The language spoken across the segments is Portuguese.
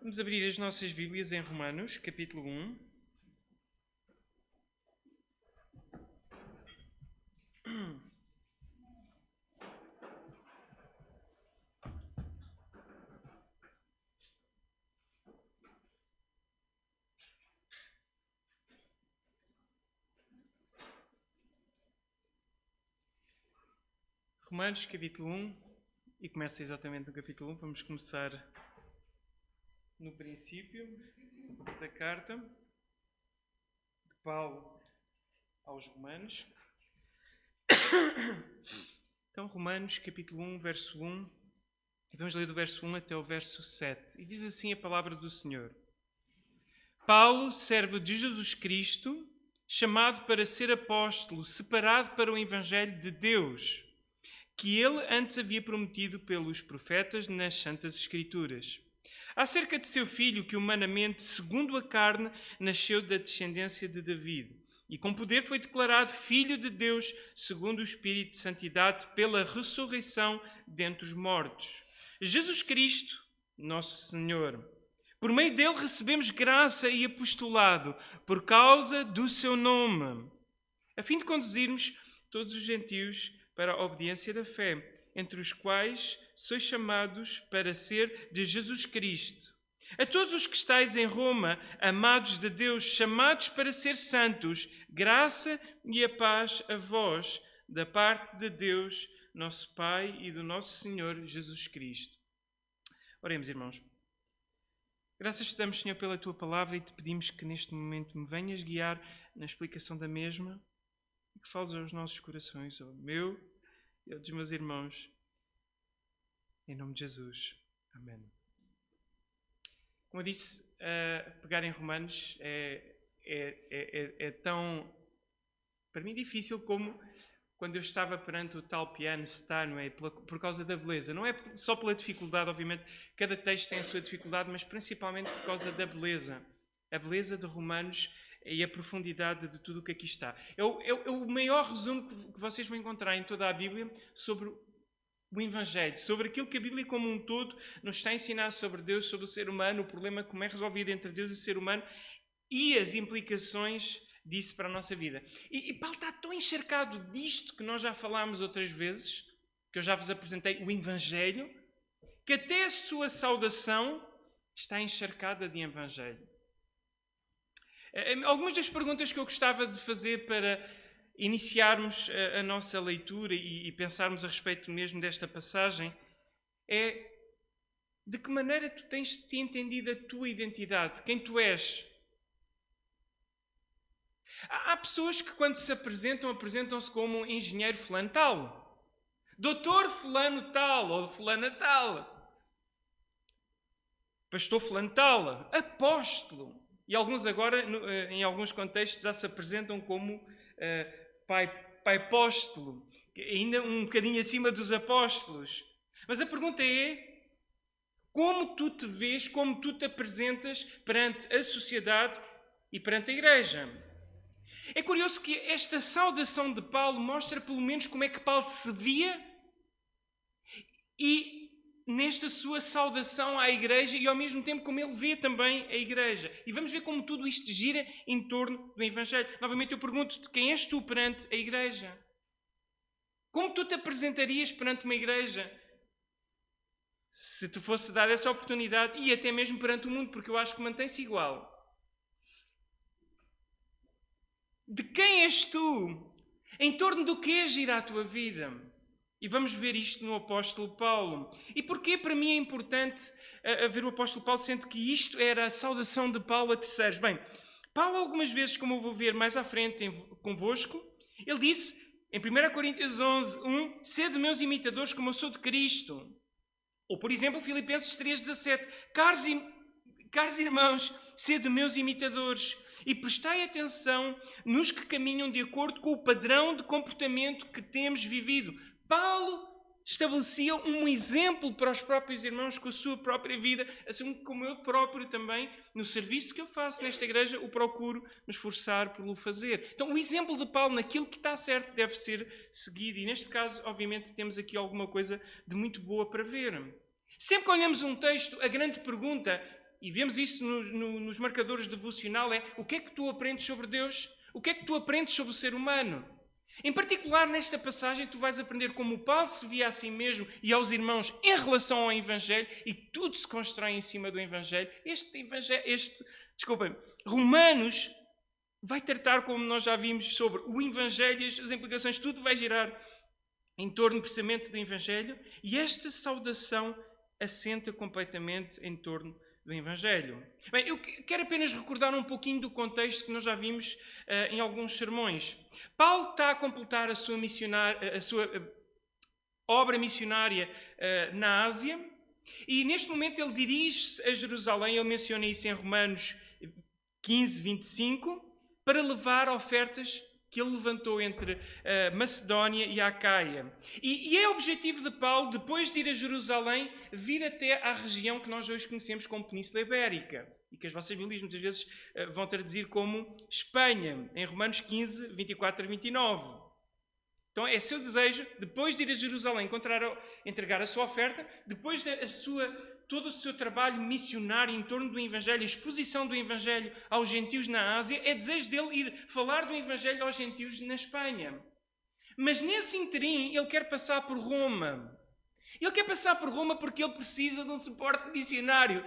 Vamos abrir as nossas Bíblias em Romanos, capítulo 1. Romanos, capítulo 1, e começa exatamente no capítulo 1. Vamos começar no princípio da carta de Paulo aos Romanos. Então, Romanos, capítulo 1, verso 1, e vamos ler do verso 1 até o verso 7. E diz assim a palavra do Senhor. Paulo, servo de Jesus Cristo, chamado para ser apóstolo, separado para o Evangelho de Deus, que ele antes havia prometido pelos profetas nas Santas Escrituras, acerca de seu filho, que humanamente, segundo a carne, nasceu da descendência de David, e com poder foi declarado Filho de Deus, segundo o Espírito de Santidade, pela ressurreição dentre os mortos. Jesus Cristo, nosso Senhor. Por meio dele recebemos graça e apostolado, por causa do seu nome, a fim de conduzirmos todos os gentios para a obediência da fé, entre os quais sois chamados para ser de Jesus Cristo. A todos os que estáis em Roma, amados de Deus, chamados para ser santos, graça e a paz a vós, da parte de Deus, nosso Pai e do nosso Senhor Jesus Cristo. Oremos, irmãos. Graças te damos, Senhor, pela tua palavra e te pedimos que neste momento me venhas guiar na explicação da mesma, que fales aos nossos corações, ao meu e aos dos meus irmãos. Em nome de Jesus. Amém. Como eu disse, pegar em Romanos é tão, para mim, difícil como quando eu estava perante o tal piano Star, não é? Por causa da beleza. Não é só pela dificuldade, obviamente, cada texto tem a sua dificuldade, mas principalmente por causa da beleza. A beleza de Romanos e a profundidade de tudo o que aqui está. É o maior resumo que vocês vão encontrar em toda a Bíblia sobre o Evangelho, sobre aquilo que a Bíblia como um todo nos está a ensinar sobre Deus, sobre o ser humano, o problema como é resolvido entre Deus e o ser humano e as implicações disso para a nossa vida. E Paulo está tão encharcado disto que nós já falámos outras vezes, que eu já vos apresentei, o Evangelho, que até a sua saudação está encharcada de Evangelho. Algumas das perguntas que eu gostava de fazer para iniciarmos a nossa leitura e pensarmos a respeito mesmo desta passagem é: de que maneira tu tens te entendido a tua identidade, quem tu és? Há pessoas que quando se apresentam, apresentam-se como engenheiro fulano tal, doutor fulano tal ou fulana tal, pastor fulano tal, apóstolo. E alguns agora, em alguns contextos, já se apresentam como pai apóstolo, ainda um bocadinho acima dos apóstolos. Mas a pergunta é: como tu te vês, como tu te apresentas perante a sociedade e perante a igreja? É curioso que esta saudação de Paulo mostra pelo menos como é que Paulo se via e nesta sua saudação à igreja e ao mesmo tempo como ele vê também a igreja. E vamos ver como tudo isto gira em torno do Evangelho. Novamente eu pergunto-te: quem és tu perante a igreja? Como tu te apresentarias perante uma igreja se te fosse dada essa oportunidade e até mesmo perante o mundo? Porque eu acho que mantém-se igual. De quem és tu? Em torno do que gira a tua vida? E vamos ver isto no apóstolo Paulo. E porquê para mim é importante ver o apóstolo Paulo, sendo que isto era a saudação de Paulo a terceiros? Bem, Paulo algumas vezes, como eu vou ver mais à frente convosco, ele disse em 1 Coríntios 11, 1, sede meus imitadores como eu sou de Cristo. Ou, por exemplo, Filipenses 3,17, caros irmãos, sede meus imitadores e prestai atenção nos que caminham de acordo com o padrão de comportamento que temos vivido. Paulo estabelecia um exemplo para os próprios irmãos com a sua própria vida, assim como eu próprio também, no serviço que eu faço nesta igreja, o procuro me esforçar por o fazer. Então, o exemplo de Paulo naquilo que está certo deve ser seguido. E neste caso, obviamente, temos aqui alguma coisa de muito boa para ver. Sempre que olhamos um texto, a grande pergunta, e vemos isso nos marcadores devocional, é o que é que tu aprendes sobre Deus? O que é que tu aprendes sobre o ser humano? Em particular, nesta passagem, tu vais aprender como o Paulo se via a si mesmo e aos irmãos em relação ao Evangelho, e tudo se constrói em cima do Evangelho. Romanos vai tratar, como nós já vimos, sobre o Evangelho e as implicações, tudo vai girar em torno precisamente do Evangelho, e esta saudação assenta completamente em torno do Evangelho. Bem, eu quero apenas recordar um pouquinho do contexto que nós já vimos em alguns sermões. Paulo está a completar a sua obra missionária na Ásia, e neste momento ele dirige-se a Jerusalém. Ele menciona isso em Romanos 15, 25, para levar ofertas que ele levantou entre Macedónia e a Acaia. E é o objetivo de Paulo, depois de ir a Jerusalém, vir até à região que nós hoje conhecemos como Península Ibérica, e que as vossas Bíblias muitas vezes vão traduzir como Espanha, em Romanos 15, 24 a 29. Então é seu desejo, depois de ir a Jerusalém entregar a sua oferta, depois todo o seu trabalho missionário em torno do Evangelho, a exposição do Evangelho aos gentios na Ásia, é desejo dele ir falar do Evangelho aos gentios na Espanha. Mas nesse interim ele quer passar por Roma. Ele quer passar por Roma porque ele precisa de um suporte missionário.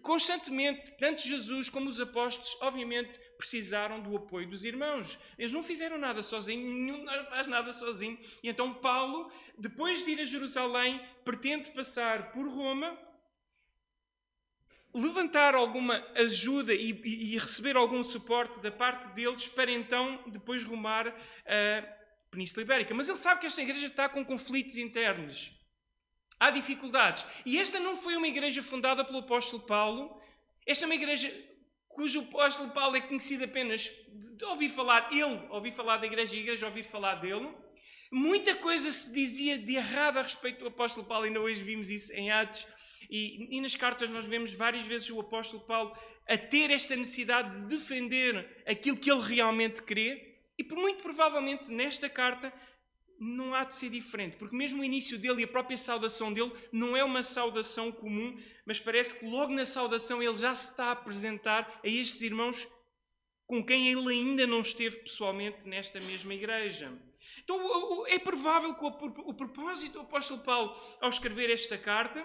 Constantemente, tanto Jesus como os apóstolos, obviamente, precisaram do apoio dos irmãos. Eles não fizeram nada sozinhos, nenhum faz nada sozinho. E então Paulo, depois de ir a Jerusalém, pretende passar por Roma, levantar alguma ajuda e receber algum suporte da parte deles, para então depois rumar a Península Ibérica. Mas ele sabe que esta igreja está com conflitos internos. Há dificuldades. E esta não foi uma igreja fundada pelo apóstolo Paulo. Esta é uma igreja cujo apóstolo Paulo é conhecido apenas de ouvir falar. Ele ouvir falar da igreja e a igreja ouvir falar dele. Muita coisa se dizia de errado a respeito do apóstolo Paulo. Ainda hoje vimos isso em Atos. E nas cartas nós vemos várias vezes o apóstolo Paulo a ter esta necessidade de defender aquilo que ele realmente crê. E muito provavelmente nesta carta não há de ser diferente, porque mesmo o início dele e a própria saudação dele não é uma saudação comum, mas parece que logo na saudação ele já se está a apresentar a estes irmãos com quem ele ainda não esteve pessoalmente nesta mesma igreja. Então é provável que o propósito do apóstolo Paulo ao escrever esta carta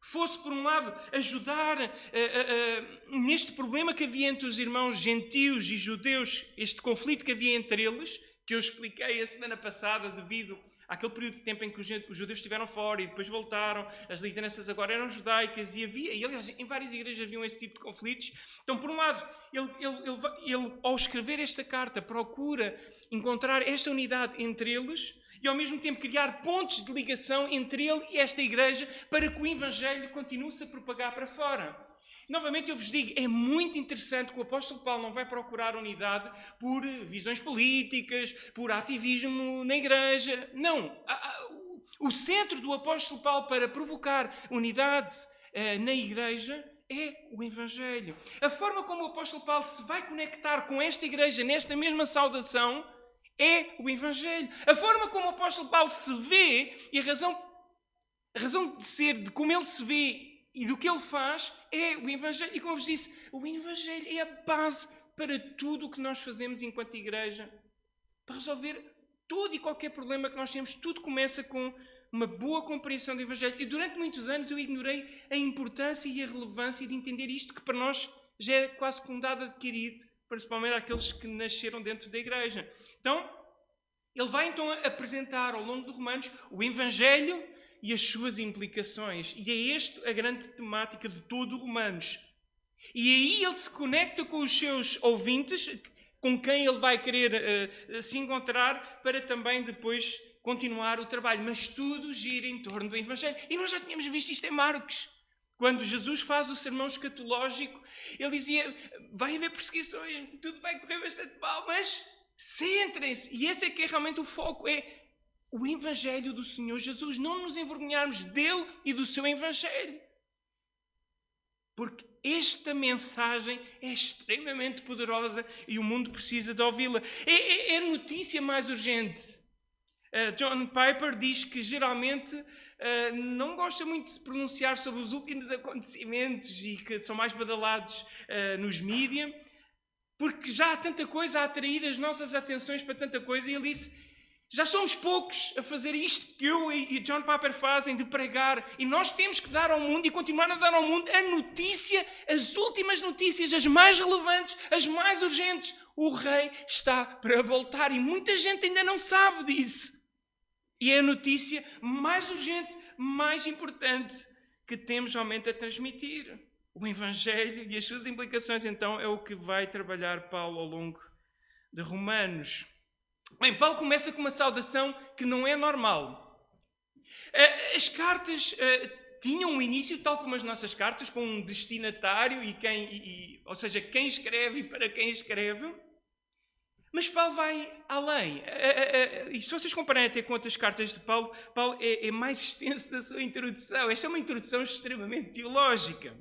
fosse, por um lado, ajudar neste problema que havia entre os irmãos gentios e judeus, este conflito que havia entre eles, que eu expliquei a semana passada, devido àquele período de tempo em que os judeus estiveram fora e depois voltaram, as lideranças agora eram judaicas, e aliás, em várias igrejas haviam esse tipo de conflitos. Então, por um lado, ele ao escrever esta carta, procura encontrar esta unidade entre eles e, ao mesmo tempo, criar pontos de ligação entre ele e esta igreja para que o Evangelho continue-se a propagar para fora. Novamente eu vos digo, é muito interessante que o apóstolo Paulo não vai procurar unidade por visões políticas, por ativismo na igreja. Não. O centro do apóstolo Paulo para provocar unidade na igreja é o Evangelho. A forma como o apóstolo Paulo se vai conectar com esta igreja nesta mesma saudação é o Evangelho. A forma como o apóstolo Paulo se vê e a razão de ser, de como ele se vê e do que ele faz, é o Evangelho. E como eu vos disse, o Evangelho é a base para tudo o que nós fazemos enquanto igreja. Para resolver todo e qualquer problema que nós temos, tudo começa com uma boa compreensão do Evangelho. E durante muitos anos eu ignorei a importância e a relevância de entender isto, que para nós já é quase como um dado adquirido, principalmente àqueles que nasceram dentro da igreja. Então, ele vai então apresentar ao longo de Romanos o Evangelho e as suas implicações. E é esta a grande temática de todo o Romanos. E aí ele se conecta com os seus ouvintes, com quem ele vai querer se encontrar, para também depois continuar o trabalho. Mas tudo gira em torno do Evangelho. E nós já tínhamos visto isto em Marcos. Quando Jesus faz o sermão escatológico, ele dizia, vai haver perseguições, tudo vai correr bastante mal, mas centrem-se. E esse é que é realmente o foco, é o Evangelho do Senhor Jesus. Não nos envergonharmos dele e do seu Evangelho. Porque esta mensagem é extremamente poderosa e o mundo precisa de ouvi-la. É a notícia mais urgente. John Piper diz que geralmente não gosta muito de se pronunciar sobre os últimos acontecimentos e que são mais badalados nos mídias, porque já há tanta coisa a atrair as nossas atenções para tanta coisa. E ele disse, já somos poucos a fazer isto que eu e John Piper fazem, de pregar, e nós temos que dar ao mundo e continuar a dar ao mundo a notícia, as últimas notícias, as mais relevantes, as mais urgentes. O rei está para voltar e muita gente ainda não sabe disso. E é a notícia mais urgente, mais importante que temos realmente a transmitir. O Evangelho e as suas implicações, então, é o que vai trabalhar Paulo ao longo de Romanos. Bem, Paulo começa com uma saudação que não é normal. As cartas tinham um início, tal como as nossas cartas, com um destinatário, ou seja, quem escreve e para quem escreve. Mas Paulo vai além. E se vocês compararem até com outras cartas de Paulo, Paulo é mais extenso da sua introdução. Esta é uma introdução extremamente teológica.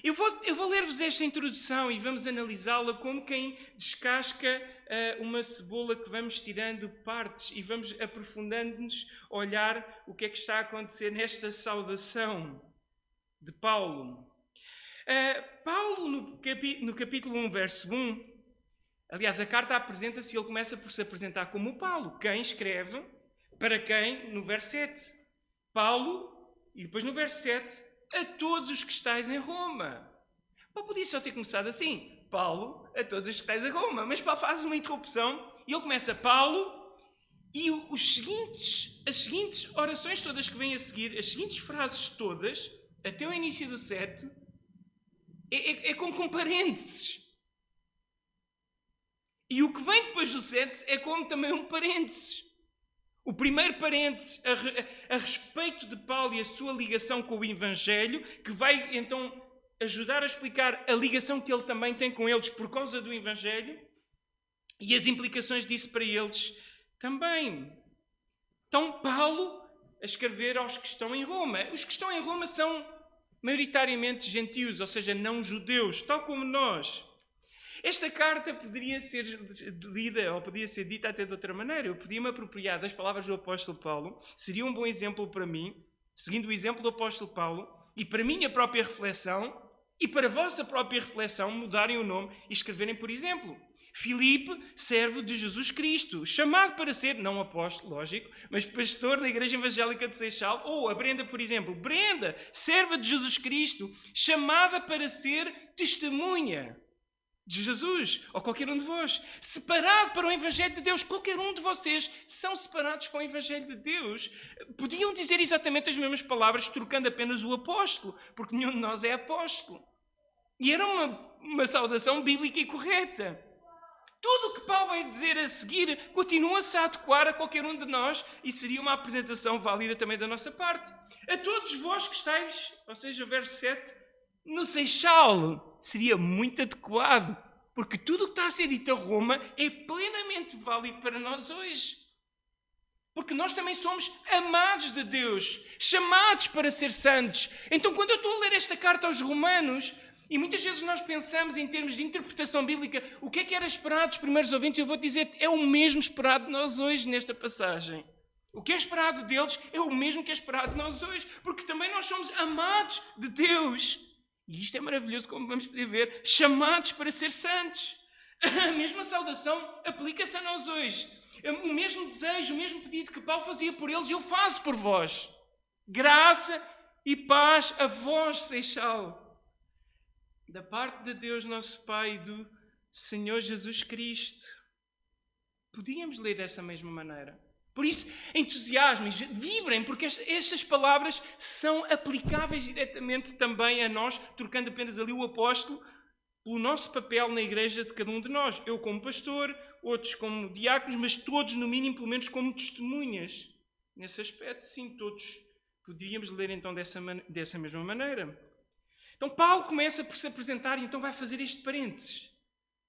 Eu vou ler-vos esta introdução e vamos analisá-la como quem descasca uma cebola que vamos tirando partes e vamos aprofundando-nos a olhar o que é que está a acontecer nesta saudação de Paulo. Paulo, no capítulo 1, verso 1, aliás, a carta apresenta-se e ele começa por se apresentar como Paulo, quem escreve, para quem, no verso 7. Paulo, e depois no verso 7, a todos os que estáis em Roma. Paulo podia só ter começado assim, Paulo, a todos os que estáis em Roma, mas Paulo faz uma interrupção e ele começa Paulo, e as seguintes orações todas que vêm a seguir, as seguintes frases todas, até o início do 7, é como com parênteses. E o que vem depois do 7 é como também um parênteses. O primeiro parênteses a respeito de Paulo e a sua ligação com o Evangelho, que vai então ajudar a explicar a ligação que ele também tem com eles por causa do Evangelho e as implicações disso para eles também. Então, Paulo a escrever aos que estão em Roma. Os que estão em Roma são maioritariamente gentios, ou seja, não judeus, tal como nós. Esta carta poderia ser lida ou podia ser dita até de outra maneira. Eu podia me apropriar das palavras do apóstolo Paulo. Seria um bom exemplo para mim, seguindo o exemplo do apóstolo Paulo, e para a minha própria reflexão, e para a vossa própria reflexão, mudarem o nome e escreverem, por exemplo, Filipe, servo de Jesus Cristo, chamado para ser, não apóstolo, lógico, mas pastor da Igreja Evangélica de Seixal. Ou a Brenda, por exemplo, Brenda, serva de Jesus Cristo, chamada para ser testemunha de Jesus, ou qualquer um de vós, separado para o Evangelho de Deus. Qualquer um de vocês são separados para o Evangelho de Deus. Podiam dizer exatamente as mesmas palavras, trocando apenas o apóstolo, porque nenhum de nós é apóstolo. E era uma saudação bíblica e correta. Tudo o que Paulo vai dizer a seguir continua-se a adequar a qualquer um de nós e seria uma apresentação válida também da nossa parte. A todos vós que estáis, ou seja, verso 7, no Seixal, seria muito adequado, porque tudo o que está a ser dito a Roma é plenamente válido para nós hoje. Porque nós também somos amados de Deus, chamados para ser santos. Então, quando eu estou a ler esta carta aos Romanos, e muitas vezes nós pensamos em termos de interpretação bíblica, o que era esperado dos primeiros ouvintes, eu vou dizer, é o mesmo esperado de nós hoje nesta passagem. O que é esperado deles é o mesmo que é esperado de nós hoje, porque também nós somos amados de Deus. E isto é maravilhoso, como vamos poder ver, chamados para ser santos. A mesma saudação aplica-se a nós hoje. O mesmo desejo, o mesmo pedido que Paulo fazia por eles, eu faço por vós. Graça e paz a vós, Seixal. Da parte de Deus, nosso Pai, e do Senhor Jesus Cristo. Podíamos ler desta mesma maneira. Por isso, entusiasmem, vibrem, porque estas palavras são aplicáveis diretamente também a nós, trocando apenas ali o apóstolo pelo nosso papel na igreja de cada um de nós. Eu como pastor, outros como diáconos, mas todos, no mínimo, pelo menos como testemunhas. Nesse aspecto, sim, todos podíamos ler então dessa mesma maneira. Então, Paulo começa por se apresentar e então vai fazer este parênteses.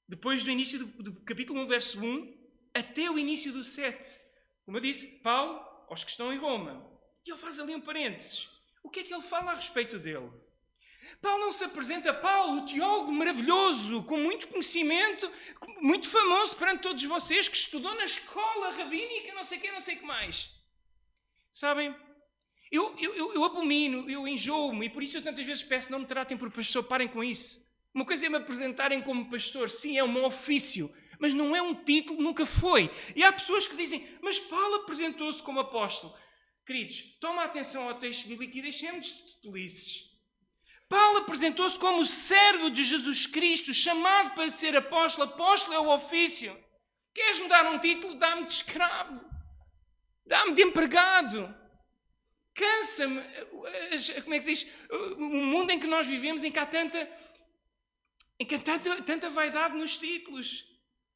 Depois do início do capítulo 1, verso 1, até o início do 7. Como eu disse, Paulo, aos que estão em Roma. E ele faz ali um parênteses. O que é que ele fala a respeito dele? Paulo não se apresenta, Paulo, o teólogo maravilhoso, com muito conhecimento, muito famoso perante todos vocês, que estudou na escola rabínica, não sei o que mais. Sabem, Eu abomino, eu enjoo-me, e por isso eu tantas vezes peço, não me tratem por pastor, parem com isso. Uma coisa é me apresentarem como pastor, sim, é um ofício, mas não é um título, nunca foi. E há pessoas que dizem, mas Paulo apresentou-se como apóstolo. Queridos, toma atenção ao texto bíblico e deixemos de tolices. Paulo apresentou-se como servo de Jesus Cristo, chamado para ser apóstolo. Apóstolo é o ofício. Queres-me dar um título? Dá-me de escravo. Dá-me de empregado. Cansa-me. Como é que se diz? O mundo em que nós vivemos, em que há tanta vaidade nos títulos.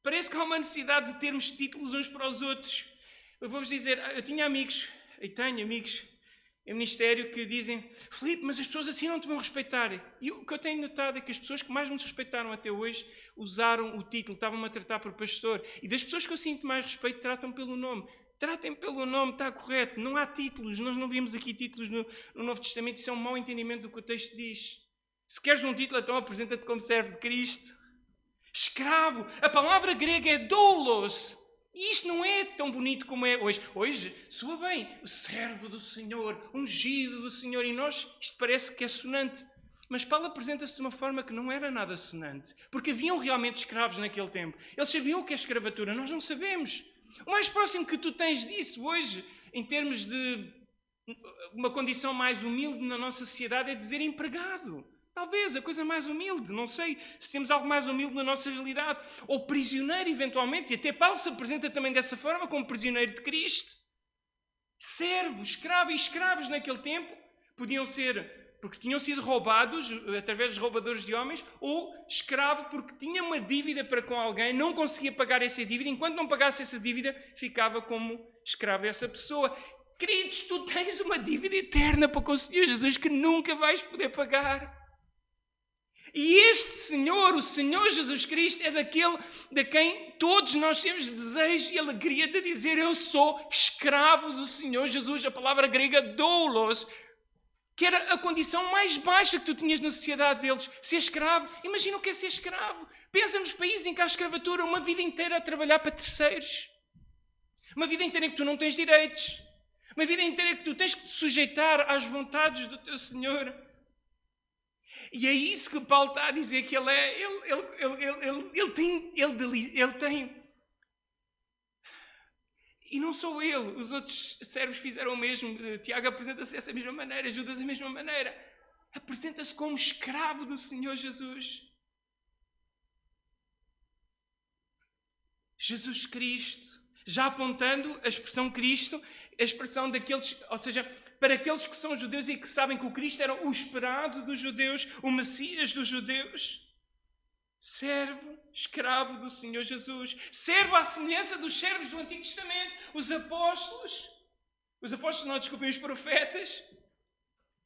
Parece que há uma necessidade de termos títulos uns para os outros. Eu vou-vos dizer, eu tinha amigos, e tenho amigos em ministério que dizem, Filipe, mas as pessoas assim não te vão respeitar. E o que eu tenho notado é que as pessoas que mais me respeitaram até hoje usaram o título, estavam-me a tratar por pastor. E das pessoas que eu sinto mais respeito, tratam pelo nome. Tratem pelo nome, está correto. Não há títulos, nós não vimos aqui títulos no Novo Testamento. Isso é um mau entendimento do que o texto diz. Se queres um título, então apresenta-te como servo de Cristo. Escravo. A palavra grega é doulos. E isto não é tão bonito como é hoje. Hoje soa bem, o servo do Senhor, ungido do Senhor. E nós, isto parece que é sonante. Mas Paulo apresenta-se de uma forma que não era nada sonante. Porque haviam realmente escravos naquele tempo. Eles sabiam o que é escravatura, nós não sabemos. O mais próximo que tu tens disso hoje, em termos de uma condição mais humilde na nossa sociedade, é dizer empregado. Talvez a coisa mais humilde, não sei se temos algo mais humilde na nossa realidade. Ou prisioneiro, eventualmente, e até Paulo se apresenta também dessa forma, como prisioneiro de Cristo. Servo, escravo, e escravos naquele tempo podiam ser porque tinham sido roubados através dos roubadores de homens, ou escravo porque tinha uma dívida para com alguém, não conseguia pagar essa dívida, enquanto não pagasse essa dívida, ficava como escravo essa pessoa. Queridos, tu tens uma dívida eterna para com o Senhor Jesus que nunca vais poder pagar. E este Senhor, o Senhor Jesus Cristo, é daquele de quem todos nós temos desejo e alegria de dizer, eu sou escravo do Senhor Jesus. A palavra grega doulos, que era a condição mais baixa que tu tinhas na sociedade deles. Ser escravo. Imagina o que é ser escravo. Pensa nos países em que há escravatura, uma vida inteira a trabalhar para terceiros. Uma vida inteira em que tu não tens direitos. Uma vida inteira em que tu tens que te sujeitar às vontades do teu Senhor. E é isso que Paulo está a dizer que ele é. Ele tem. E não só ele, os outros servos fizeram o mesmo. Tiago apresenta-se dessa mesma maneira, Judas da mesma maneira. Apresenta-se como escravo do Senhor Jesus. Jesus Cristo, já apontando a expressão Cristo, a expressão daqueles, ou seja, para aqueles que são judeus e que sabem que o Cristo era o esperado dos judeus, o Messias dos judeus. Servo, escravo do Senhor Jesus. Servo à semelhança dos servos do Antigo Testamento. Os apóstolos não, desculpem, os profetas.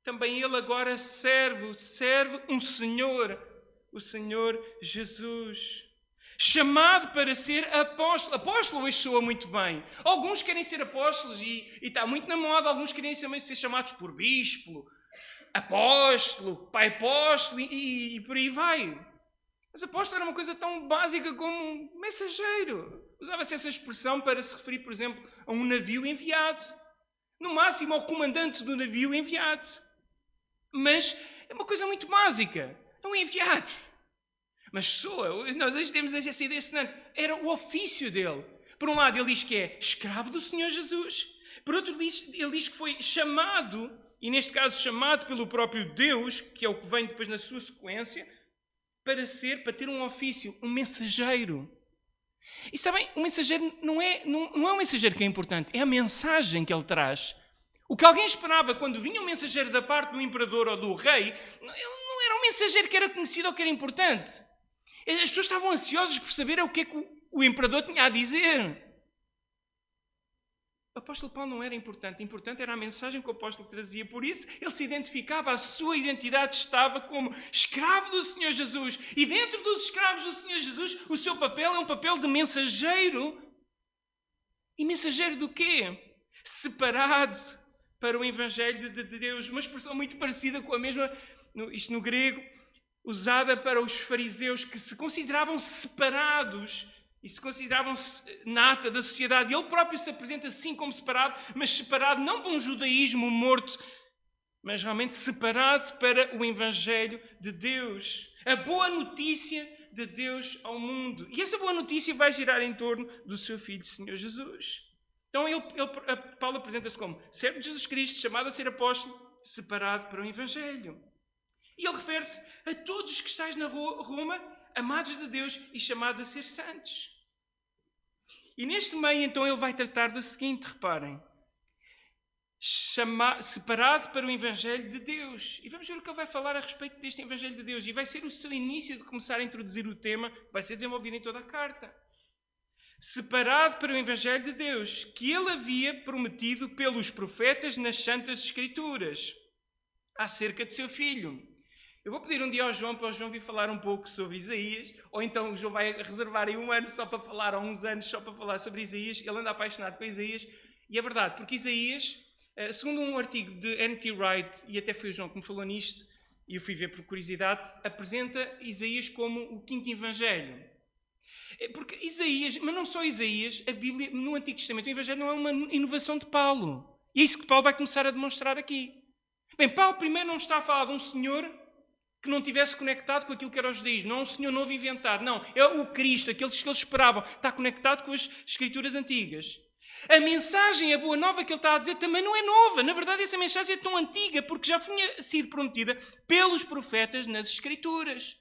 Também ele agora serve um Senhor, o Senhor Jesus. Chamado para ser apóstolo. Apóstolo hoje soa muito bem. Alguns querem ser apóstolos e está muito na moda. Alguns querem ser chamados por bispo, apóstolo, pai apóstolo e por aí vai. Mas apóstolo era uma coisa tão básica como mensageiro. Usava-se essa expressão para se referir, por exemplo, a um navio enviado. No máximo, ao comandante do navio enviado. Mas é uma coisa muito básica. É um enviado. Mas nós hoje temos essa ideia assinante. Era o ofício dele. Por um lado, ele diz que é escravo do Senhor Jesus. Por outro, ele diz que foi chamado, e neste caso chamado pelo próprio Deus, que é o que vem depois na sua sequência, para ter um ofício, um mensageiro. E sabem, o mensageiro não é o mensageiro que é importante, é a mensagem que ele traz. O que alguém esperava quando vinha um mensageiro da parte do imperador ou do rei, não era um mensageiro que era conhecido ou que era importante. As pessoas estavam ansiosas por saber o que é que o imperador tinha a dizer. O apóstolo Paulo não era importante. Importante era a mensagem que o apóstolo trazia. Por isso, ele se identificava, a sua identidade estava como escravo do Senhor Jesus. E dentro dos escravos do Senhor Jesus, o seu papel é um papel de mensageiro. E mensageiro do quê? Separado para o Evangelho de Deus. Uma expressão muito parecida com a mesma, isto no grego, usada para os fariseus que se consideravam separados e se consideravam-se nata da sociedade. Ele próprio se apresenta assim como separado, mas separado não para um judaísmo morto, mas realmente separado para o Evangelho de Deus. A boa notícia de Deus ao mundo. E essa boa notícia vai girar em torno do seu Filho, Senhor Jesus. Então Paulo apresenta-se como servo de Jesus Cristo, chamado a ser apóstolo, separado para o Evangelho. E ele refere-se a todos os que estáis na Roma, amados de Deus e chamados a ser santos. E neste meio, então, ele vai tratar do seguinte, reparem. Separado para o Evangelho de Deus. E vamos ver o que ele vai falar a respeito deste Evangelho de Deus. E vai ser o seu início de começar a introduzir o tema, que vai ser desenvolvido em toda a carta. Separado para o Evangelho de Deus, que ele havia prometido pelos profetas nas Santas Escrituras, acerca de seu Filho. Eu vou pedir um dia ao João para o João vir falar um pouco sobre Isaías, ou então o João vai reservar aí um ano só para falar, ou uns anos só para falar sobre Isaías. Ele anda apaixonado com Isaías, e é verdade, porque Isaías, segundo um artigo de N.T. Wright, e até foi o João que me falou nisto, e eu fui ver por curiosidade, apresenta Isaías como o quinto Evangelho. Porque Isaías, mas não só Isaías, a Bíblia no Antigo Testamento, o Evangelho não é uma inovação de Paulo. E é isso que Paulo vai começar a demonstrar aqui. Bem, Paulo primeiro não está a falar de um Senhor que não tivesse conectado com aquilo que era o judaísmo. Não é um Senhor novo inventado. Não, é o Cristo, aqueles que eles esperavam. Está conectado com as Escrituras antigas. A mensagem, a boa nova que ele está a dizer também não é nova. Na verdade, essa mensagem é tão antiga porque já tinha sido prometida pelos profetas nas Escrituras.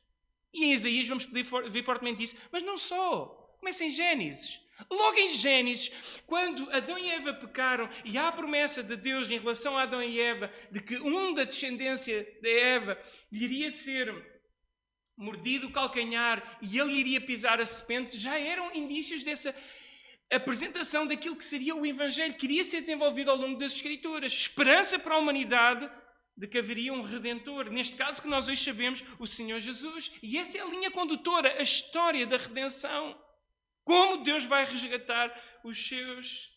E em Isaías vamos poder ver fortemente isso. Mas não só. Começa em Gênesis. Logo em Gênesis, quando Adão e Eva pecaram e há a promessa de Deus em relação a Adão e Eva de que um da descendência de Eva lhe iria ser mordido o calcanhar e ele iria pisar a serpente, já eram indícios dessa apresentação daquilo que seria o Evangelho que iria ser desenvolvido ao longo das Escrituras. Esperança para a humanidade de que haveria um Redentor. Neste caso que nós hoje sabemos, o Senhor Jesus. E essa é a linha condutora, a história da redenção. Como Deus vai resgatar os seus.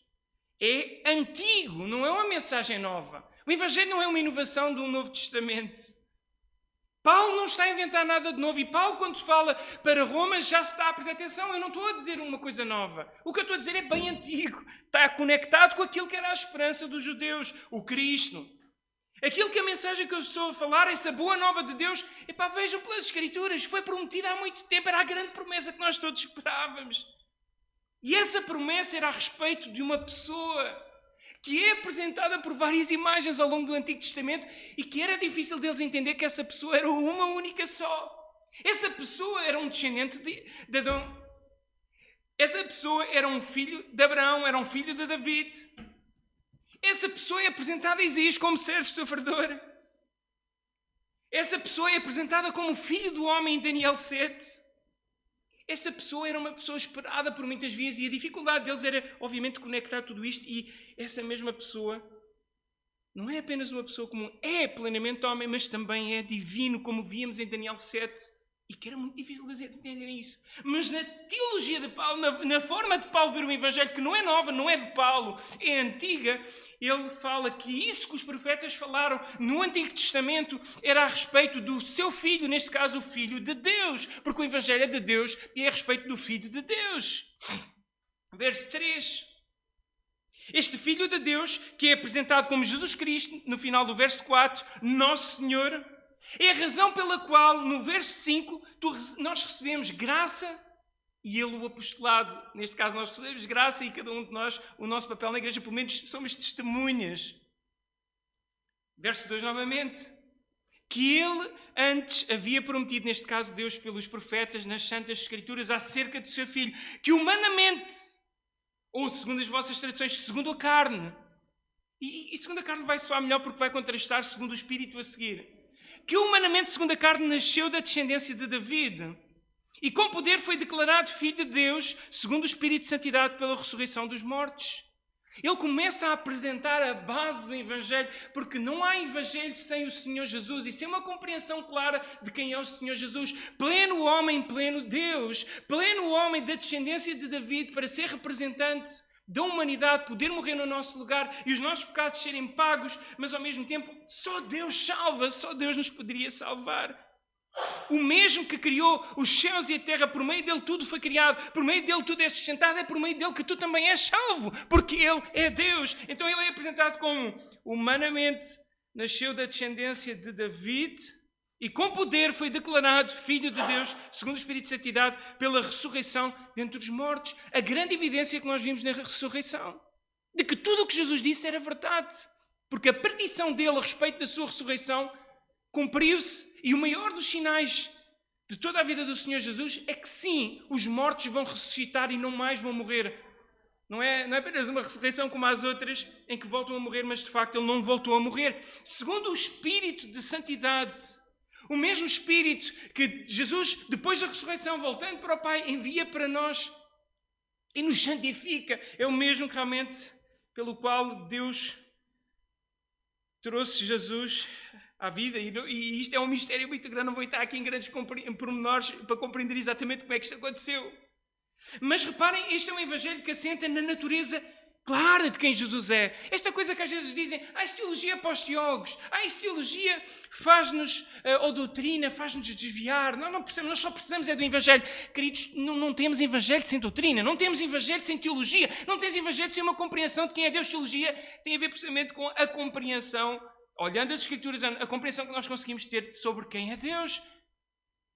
É antigo, não é uma mensagem nova. O Evangelho não é uma inovação do Novo Testamento. Paulo não está a inventar nada de novo. E Paulo, quando fala para Roma, já se está a apresentar. Atenção, eu não estou a dizer uma coisa nova. O que eu estou a dizer é bem antigo. Está conectado com aquilo que era a esperança dos judeus, o Cristo. Aquilo que a mensagem que eu estou a falar, essa boa nova de Deus, epá, vejam pelas Escrituras, foi prometida há muito tempo, era a grande promessa que nós todos esperávamos. E essa promessa era a respeito de uma pessoa que é apresentada por várias imagens ao longo do Antigo Testamento e que era difícil deles entender que essa pessoa era uma única só. Essa pessoa era um descendente de Adão. Essa pessoa era um filho de Abraão, era um filho de David. Essa pessoa é apresentada a Isaías como servo sofredor. Essa pessoa é apresentada como filho do homem em Daniel 7. Essa pessoa era uma pessoa esperada por muitas vezes e a dificuldade deles era, obviamente, conectar tudo isto. E essa mesma pessoa não é apenas uma pessoa comum, é plenamente homem, mas também é divino, como víamos em Daniel 7. E que era muito difícil de entenderem isso. Mas na teologia de Paulo, na forma de Paulo ver o Evangelho, que não é nova, não é de Paulo, é antiga, ele fala que isso que os profetas falaram no Antigo Testamento era a respeito do seu filho, neste caso o Filho de Deus, porque o Evangelho é de Deus e é a respeito do Filho de Deus. Verso 3. Este Filho de Deus, que é apresentado como Jesus Cristo, no final do verso 4, Nosso Senhor, é a razão pela qual, no verso 5, nós recebemos graça e ele o apostolado. Neste caso, nós recebemos graça e cada um de nós, o nosso papel na igreja, pelo menos somos testemunhas. Verso 2 novamente. Que ele antes havia prometido, neste caso Deus, pelos profetas, nas Santas Escrituras, acerca do seu Filho, que humanamente, ou segundo as vossas traduções, segundo a carne, e segundo a carne vai soar melhor porque vai contrastar segundo o Espírito a seguir, que humanamente, segundo a carne, nasceu da descendência de David e com poder foi declarado Filho de Deus, segundo o Espírito de Santidade, pela ressurreição dos mortos. Ele começa a apresentar a base do Evangelho, porque não há Evangelho sem o Senhor Jesus. Isso é uma compreensão clara de quem é o Senhor Jesus. Pleno homem, pleno Deus. Pleno homem da descendência de David para ser representante da humanidade, poder morrer no nosso lugar e os nossos pecados serem pagos, mas ao mesmo tempo só Deus salva, só Deus nos poderia salvar. o mesmo que criou os céus e a terra, por meio dele tudo foi criado, por meio dele tudo é sustentado, é por meio dele que tu também és salvo, porque ele é Deus. Então ele é apresentado como humanamente nasceu da descendência de David e com poder foi declarado Filho de Deus, segundo o Espírito de Santidade, pela ressurreição dentre os mortos. A grande evidência que nós vimos na ressurreição, de que tudo o que Jesus disse era verdade, porque a predição dele a respeito da sua ressurreição cumpriu-se, e o maior dos sinais de toda a vida do Senhor Jesus é que sim, os mortos vão ressuscitar e não mais vão morrer. Não é apenas uma ressurreição como as outras, em que voltam a morrer, mas de facto ele não voltou a morrer. Segundo o Espírito de Santidade, o mesmo Espírito que Jesus, depois da ressurreição, voltando para o Pai, envia para nós e nos santifica, é o mesmo que realmente pelo qual Deus trouxe Jesus à vida, e isto é um mistério muito grande, não vou estar aqui em grandes pormenores para compreender exatamente como é que isto aconteceu. Mas reparem, este é um evangelho que assenta na natureza clara de quem Jesus é. Esta coisa que às vezes dizem, isso teologia para os teólogos, isso teologia faz-nos, ou doutrina, faz-nos desviar. Não precisamos, nós só precisamos é do evangelho. Queridos, não temos evangelho sem doutrina, não temos evangelho sem teologia, não temos evangelho sem uma compreensão de quem é Deus. Teologia tem a ver precisamente com a compreensão, olhando as Escrituras, a compreensão que nós conseguimos ter sobre quem é Deus.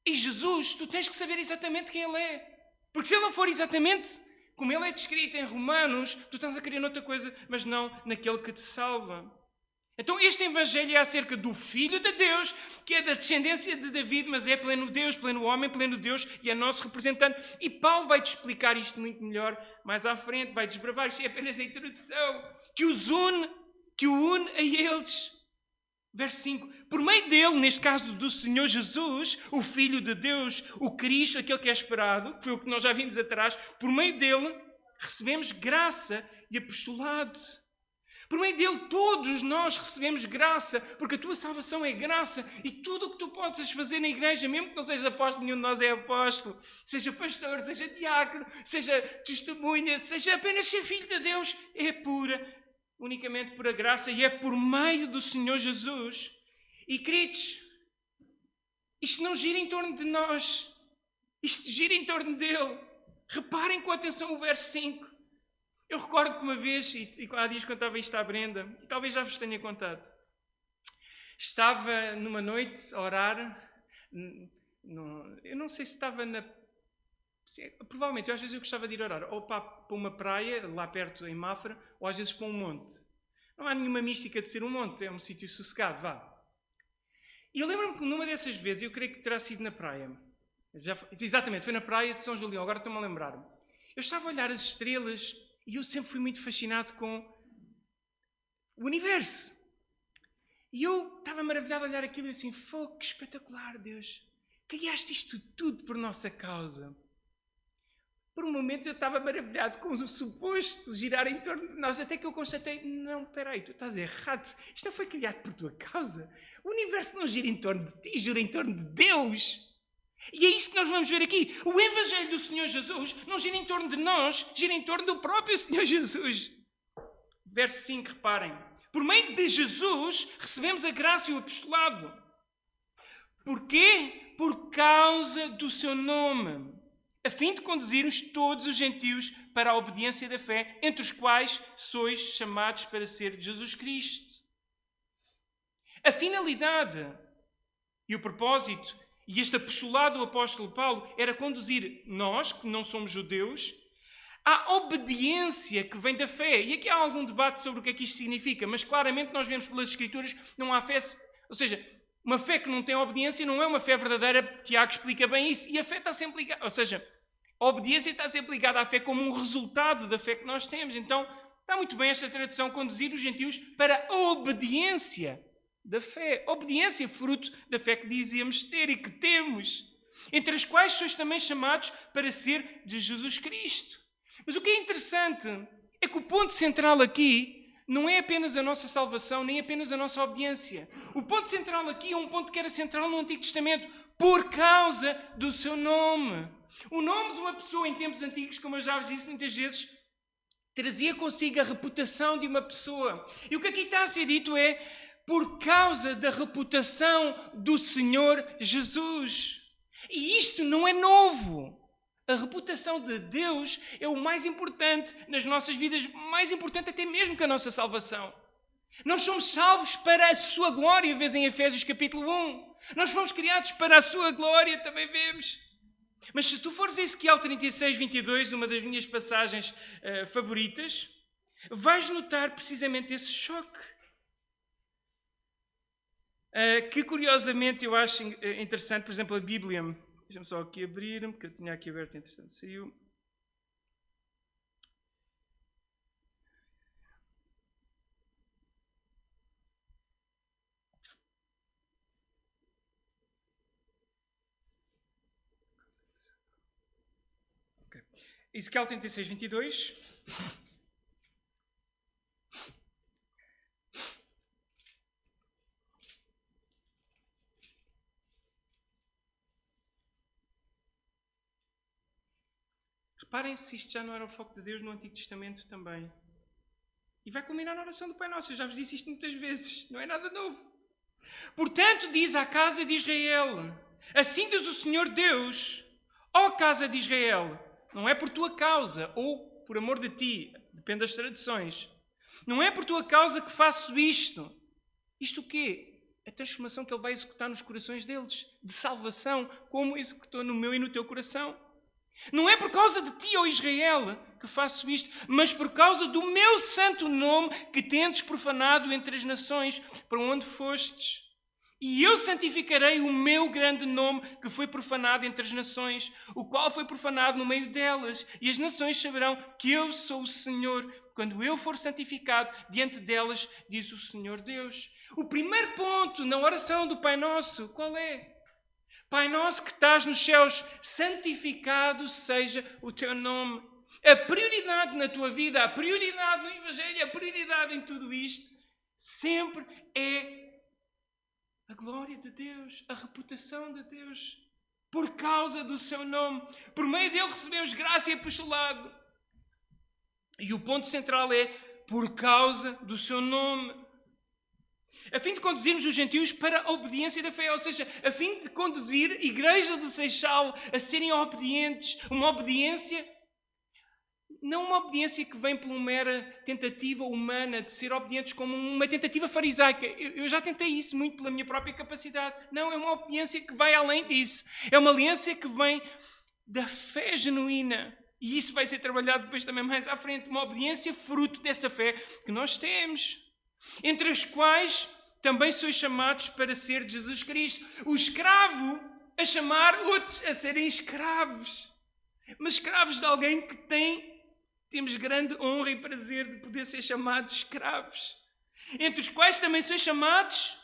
E Jesus, tu tens que saber exatamente quem Ele é. Porque se Ele não for exatamente como Ele é descrito em Romanos, tu estás a querer noutra coisa, mas não naquele que te salva. Então este Evangelho é acerca do Filho de Deus, que é da descendência de David, mas é pleno Deus, pleno homem, pleno Deus, e é nosso representante. E Paulo vai-te explicar isto muito melhor mais à frente, vai desbravar, isto é apenas a introdução, que o une a eles. Verso 5, por meio dele, neste caso do Senhor Jesus, o Filho de Deus, o Cristo, aquele que é esperado, que foi o que nós já vimos atrás, por meio dele recebemos graça e apostolado. Por meio dele todos nós recebemos graça, porque a tua salvação é graça, e tudo o que tu podes fazer na igreja, mesmo que não sejas apóstolo, nenhum de nós é apóstolo, seja pastor, seja diácono, seja testemunha, seja apenas ser filho de Deus, é unicamente por a graça, e é por meio do Senhor Jesus. E queridos, isto não gira em torno de nós, isto gira em torno dele. Reparem com atenção o verso 5. Eu recordo que uma vez, e há dias contava isto à Brenda, e talvez já vos tenha contado, estava numa noite a orar, eu não sei se estava provavelmente, às vezes eu gostava de ir orar ou para uma praia, lá perto em Mafra, ou às vezes para um monte. Não há nenhuma mística de ser um monte, é um sítio sossegado, vá. E eu lembro-me que numa dessas vezes, eu creio que terá sido na praia, exatamente, foi na praia de São Julião, agora estou-me a lembrar. Eu estava a olhar as estrelas e eu sempre fui muito fascinado com o universo. E eu estava maravilhado a olhar aquilo e assim, fogo, que espetacular, Deus. Criaste isto tudo por nossa causa. Por um momento eu estava maravilhado com o suposto girar em torno de nós, até que eu constatei, não, espera aí, tu estás errado, isto não foi criado por tua causa. O universo não gira em torno de ti, gira em torno de Deus. E é isso que nós vamos ver aqui. O Evangelho do Senhor Jesus não gira em torno de nós, gira em torno do próprio Senhor Jesus. Verso 5, reparem. Por meio de Jesus recebemos a graça e o apostolado. Porquê? Por causa do seu nome, a fim de conduzirmos todos os gentios para a obediência da fé, entre os quais sois chamados para ser de Jesus Cristo. A finalidade e o propósito, e este apostolado do apóstolo Paulo, era conduzir nós, que não somos judeus, à obediência que vem da fé. E aqui há algum debate sobre o que é que isto significa, mas claramente nós vemos pelas Escrituras, não há fé, ou seja, uma fé que não tem obediência não é uma fé verdadeira. Tiago explica bem isso. E a fé está sempre ligada, ou seja, a obediência está sempre ligada à fé como um resultado da fé que nós temos. Então, está muito bem esta tradução, conduzir os gentios para a obediência da fé. Obediência, fruto da fé que dizíamos ter e que temos. Entre as quais sois também chamados para ser de Jesus Cristo. Mas o que é interessante é que o ponto central aqui não é apenas a nossa salvação, nem apenas a nossa obediência. O ponto central aqui é um ponto que era central no Antigo Testamento, por causa do seu nome. O nome de uma pessoa em tempos antigos, como eu já vos disse muitas vezes, trazia consigo a reputação de uma pessoa. E o que aqui está a ser dito é por causa da reputação do Senhor Jesus. E isto não é novo. A reputação de Deus é o mais importante nas nossas vidas, mais importante até mesmo que a nossa salvação. Nós somos salvos para a sua glória, vês em Efésios capítulo 1. Nós fomos criados para a sua glória, também vemos. Mas se tu fores a Ezequiel 36, 22, uma das minhas passagens favoritas, vais notar precisamente esse choque. Que curiosamente eu acho interessante, por exemplo, a Bíblia. Deixa-me só aqui abrir, porque eu tinha aqui aberto, entretanto saiu. Okay. Ezequiel 36, 22. Reparem se isto já não era o foco de Deus no Antigo Testamento também. E vai culminar na oração do Pai Nosso. Eu já vos disse isto muitas vezes. Não é nada novo. Portanto, diz à casa de Israel, assim diz o Senhor Deus, ó casa de Israel, não é por tua causa ou por amor de ti, depende das traduções, não é por tua causa que faço isto. Isto o quê? A transformação que Ele vai executar nos corações deles, de salvação, como executou no meu e no teu coração. Não é por causa de ti, ó Israel, que faço isto, mas por causa do meu santo nome que tendes profanado entre as nações para onde fostes. E eu santificarei o meu grande nome que foi profanado entre as nações, o qual foi profanado no meio delas, e as nações saberão que eu sou o Senhor, quando eu for santificado diante delas, diz o Senhor Deus. O primeiro ponto na oração do Pai Nosso, qual é? Pai nosso que estás nos céus, santificado seja o teu nome. A prioridade na tua vida, a prioridade no Evangelho, a prioridade em tudo isto, sempre é a glória de Deus, a reputação de Deus. Por causa do seu nome. Por meio dele recebemos graça e apostolado. E o ponto central é por causa do seu nome. A fim de conduzirmos os gentios para a obediência da fé, ou seja, a fim de conduzir a igreja do Seixal a serem obedientes, uma obediência, não uma obediência que vem por uma mera tentativa humana de ser obedientes como uma tentativa farisaica. Eu já tentei isso muito pela minha própria capacidade. Não, é uma obediência que vai além disso. É uma aliança que vem da fé genuína. E isso vai ser trabalhado depois também mais à frente. Uma obediência fruto desta fé que nós temos. Entre as quais também sois chamados para ser de Jesus Cristo. O escravo a chamar outros a serem escravos. Mas escravos de alguém que temos grande honra e prazer de poder ser chamados escravos. Entre os quais também sois chamados.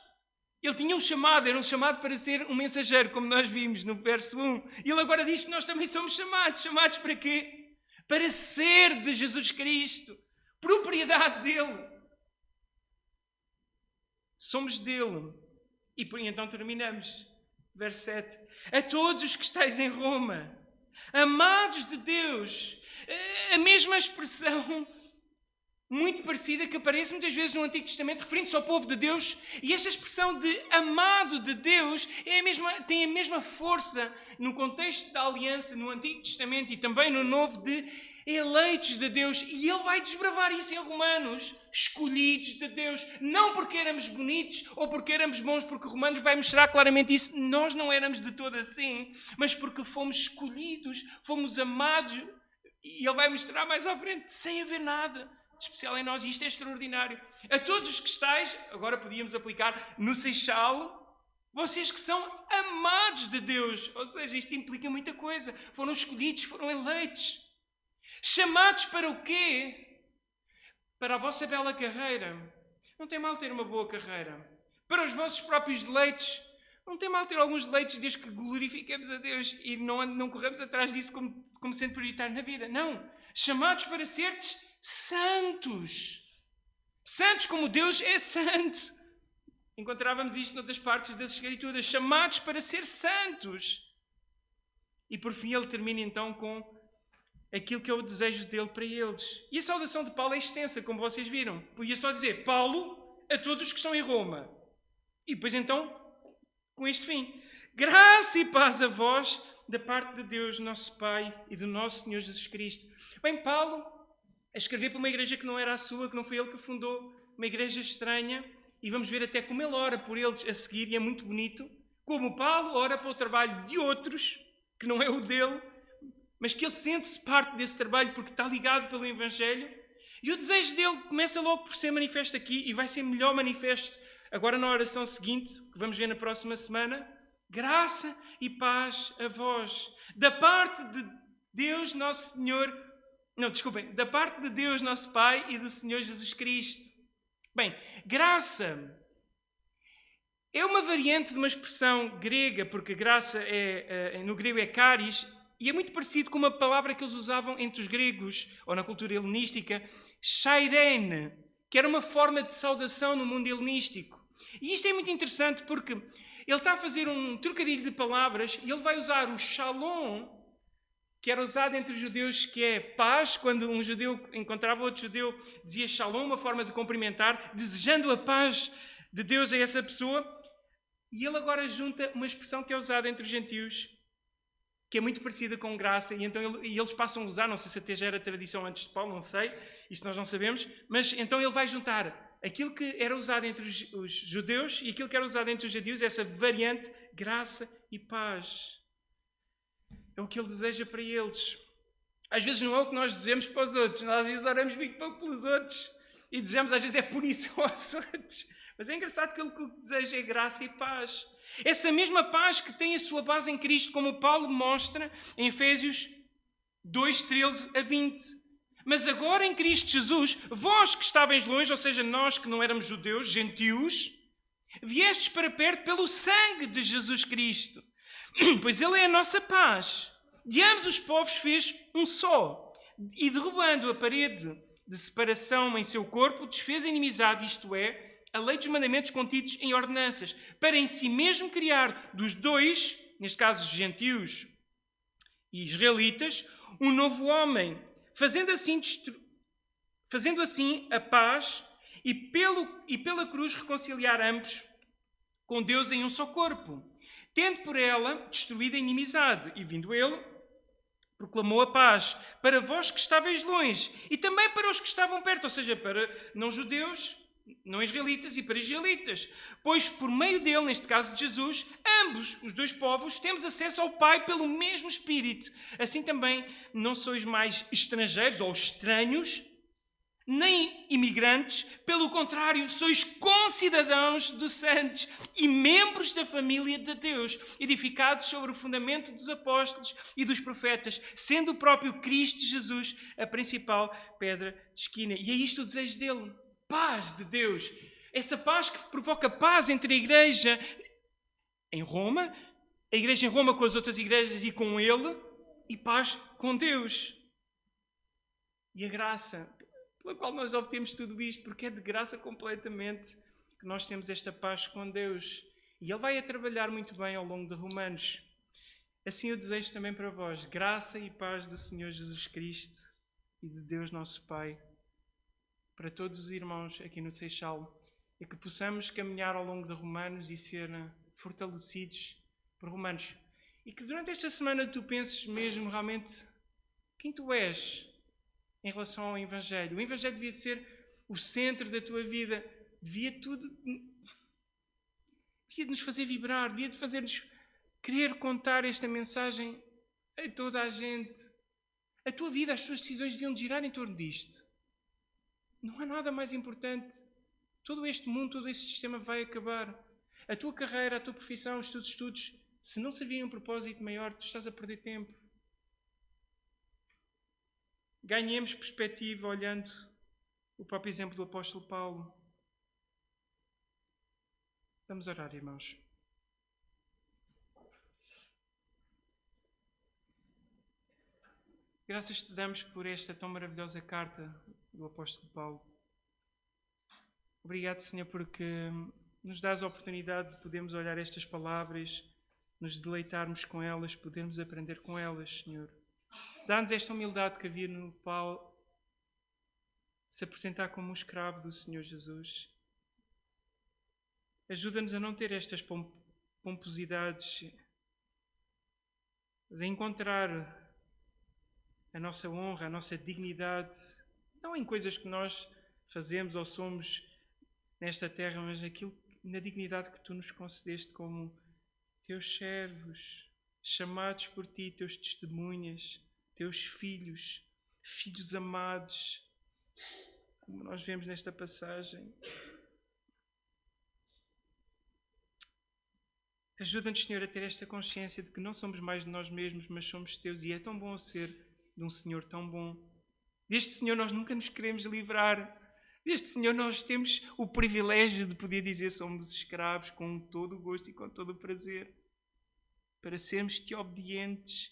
Ele tinha era um chamado para ser um mensageiro, como nós vimos no verso 1. E ele agora diz que nós também somos chamados. Chamados para quê? Para ser de Jesus Cristo. Propriedade dele. Somos dele. E então terminamos. Verso 7. A todos os que estáis em Roma, amados de Deus, a mesma expressão muito parecida que aparece muitas vezes no Antigo Testamento, referindo-se ao povo de Deus. E esta expressão de amado de Deus tem a mesma força no contexto da aliança no Antigo Testamento e também no Novo, de eleitos de Deus. E ele vai desbravar isso em Romanos. Escolhidos de Deus. Não porque éramos bonitos ou porque éramos bons, porque Romanos vai mostrar claramente isso. Nós não éramos de todo assim, mas porque fomos escolhidos, fomos amados. E ele vai mostrar mais à frente, sem haver nada especial em nós, e isto é extraordinário. A todos os que estáis, agora podíamos aplicar no Seixal, vocês que são amados de Deus, ou seja, isto implica muita coisa, foram escolhidos, foram eleitos, chamados para o quê? Para a vossa bela carreira. Não tem mal ter uma boa carreira. Para os vossos próprios deleites. Não tem mal ter alguns deleites desde que glorifiquemos a Deus e não corremos atrás disso como sendo prioritário na vida. Não. Chamados para seres santos. Santos como Deus é santo. Encontrávamos isto noutras partes das Escrituras. Chamados para ser santos. E por fim ele termina então com aquilo que é o desejo dele para eles. E a saudação de Paulo é extensa, como vocês viram. Podia só dizer Paulo a todos os que estão em Roma. E depois então, com este fim. Graça e paz a vós, da parte de Deus, nosso Pai, e do nosso Senhor Jesus Cristo. Bem, Paulo, a escrever para uma igreja que não era a sua, que não foi ele que fundou, uma igreja estranha, e vamos ver até como ele ora por eles a seguir, e é muito bonito, como Paulo ora para o trabalho de outros, que não é o dele, mas que ele sente-se parte desse trabalho porque está ligado pelo Evangelho. E o desejo dele começa logo por ser manifesto aqui e vai ser melhor manifesto agora na oração seguinte, que vamos ver na próxima semana. Graça e paz a vós, da parte de Deus nosso Senhor, da parte de Deus nosso Pai e do Senhor Jesus Cristo. Bem, graça é uma variante de uma expressão grega, porque graça no grego é charis, e é muito parecido com uma palavra que eles usavam entre os gregos, ou na cultura helenística, chairene, que era uma forma de saudação no mundo helenístico. E isto é muito interessante porque ele está a fazer um trocadilho de palavras e ele vai usar o shalom, que era usado entre os judeus, que é paz. Quando um judeu encontrava outro judeu, dizia shalom, uma forma de cumprimentar, desejando a paz de Deus a essa pessoa. E ele agora junta uma expressão que é usada entre os gentios, que é muito parecida com graça, e então eles passam a usar, não sei se até já era tradição antes de Paulo, não sei, isso nós não sabemos, mas então ele vai juntar aquilo que era usado entre os judeus e aquilo que era usado entre os gentios, essa variante, graça e paz. É o que ele deseja para eles. Às vezes não é o que nós dizemos para os outros, nós às vezes oramos muito pouco pelos outros e dizemos às vezes é punição aos outros. Mas é engraçado que ele que deseja é graça e paz. Essa mesma paz que tem a sua base em Cristo, como Paulo mostra em Efésios 2, 13 a 20. Mas agora em Cristo Jesus, vós que estavais longe, ou seja, nós que não éramos judeus, gentios, viestes para perto pelo sangue de Jesus Cristo. Pois Ele é a nossa paz. De ambos os povos fez um só. E derrubando a parede de separação em seu corpo, desfez a inimizade, isto é, a lei dos mandamentos contidos em ordenanças, para em si mesmo criar dos dois, neste caso os gentios e israelitas, um novo homem, fazendo assim a paz e pela cruz reconciliar ambos com Deus em um só corpo, tendo por ela destruído a inimizade, e vindo ele, proclamou a paz para vós que estáveis longe e também para os que estavam perto, ou seja, para não-judeus, não israelitas e para israelitas. Pois por meio dele, neste caso de Jesus, ambos, os dois povos, temos acesso ao Pai pelo mesmo Espírito. Assim também não sois mais estrangeiros ou estranhos, nem imigrantes, pelo contrário, sois concidadãos dos santos e membros da família de Deus, edificados sobre o fundamento dos apóstolos e dos profetas, sendo o próprio Cristo Jesus a principal pedra de esquina. E é isto o desejo dele. Paz de Deus. Essa paz que provoca paz entre a igreja em Roma, a igreja em Roma com as outras igrejas e com ele, e paz com Deus. E a graça pela qual nós obtemos tudo isto, porque é de graça completamente que nós temos esta paz com Deus. E Ele vai a trabalhar muito bem ao longo de Romanos. Assim eu desejo também para vós, graça e paz do Senhor Jesus Cristo e de Deus nosso Pai, para todos os irmãos aqui no Seixal, e que possamos caminhar ao longo de Romanos e ser fortalecidos por Romanos. E que durante esta semana tu penses mesmo realmente quem tu és em relação ao Evangelho. O Evangelho devia ser o centro da tua vida. Devia nos fazer vibrar, devia fazer-nos querer contar esta mensagem a toda a gente. A tua vida, as tuas decisões deviam girar em torno disto. Não há nada mais importante. Todo este mundo, todo este sistema vai acabar. A tua carreira, a tua profissão, os teus estudos, se não servirem um propósito maior, tu estás a perder tempo. Ganhemos perspectiva olhando o próprio exemplo do apóstolo Paulo. Vamos orar, irmãos. Graças te damos por esta tão maravilhosa carta do apóstolo Paulo. Obrigado, Senhor, porque nos dás a oportunidade de podermos olhar estas palavras, nos deleitarmos com elas, podermos aprender com elas, Senhor. Dá-nos esta humildade que havia no Paulo de se apresentar como um escravo do Senhor Jesus. Ajuda-nos a não ter estas pomposidades a encontrar a nossa honra, a nossa dignidade, não em coisas que nós fazemos ou somos nesta terra, mas na dignidade que tu nos concedeste como teus servos, chamados por ti, teus testemunhas, teus filhos, filhos amados, como nós vemos nesta passagem. Ajuda-nos, Senhor, a ter esta consciência de que não somos mais de nós mesmos, mas somos teus, e é tão bom ser de um Senhor tão bom. Deste Senhor nós nunca nos queremos livrar. Deste Senhor nós temos o privilégio de poder dizer somos escravos com todo o gosto e com todo o prazer, para sermos-te obedientes.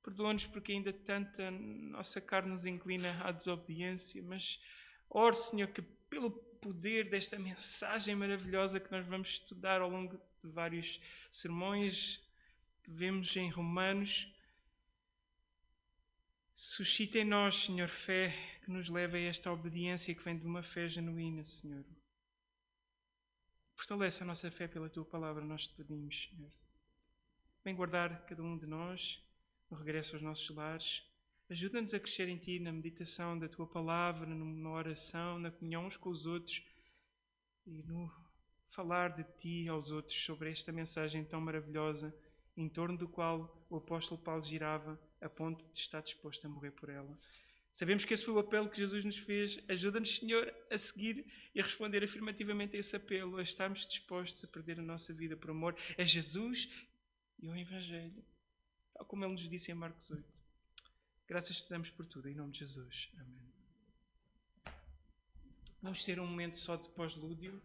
Perdoa-nos porque ainda tanta nossa carne nos inclina à desobediência, mas oro, Senhor, que pelo poder desta mensagem maravilhosa que nós vamos estudar ao longo de vários sermões que vemos em Romanos, suscita em nós, Senhor, fé que nos leva a esta obediência que vem de uma fé genuína, Senhor. Fortalece a nossa fé pela Tua Palavra, nós te pedimos, Senhor. Vem guardar cada um de nós no regresso aos nossos lares. Ajuda-nos a crescer em Ti, na meditação da Tua Palavra, na oração, na comunhão uns com os outros e no falar de Ti aos outros sobre esta mensagem tão maravilhosa, em torno do qual o apóstolo Paulo girava a ponto de estar disposto a morrer por ela. Sabemos que esse foi o apelo que Jesus nos fez. Ajuda-nos, Senhor, a seguir e a responder afirmativamente a esse apelo, a estarmos dispostos a perder a nossa vida por amor a Jesus e ao Evangelho, tal como Ele nos disse em Marcos 8. Graças te damos por tudo, em nome de Jesus. Amém. Vamos ter um momento só de pós-lúdio.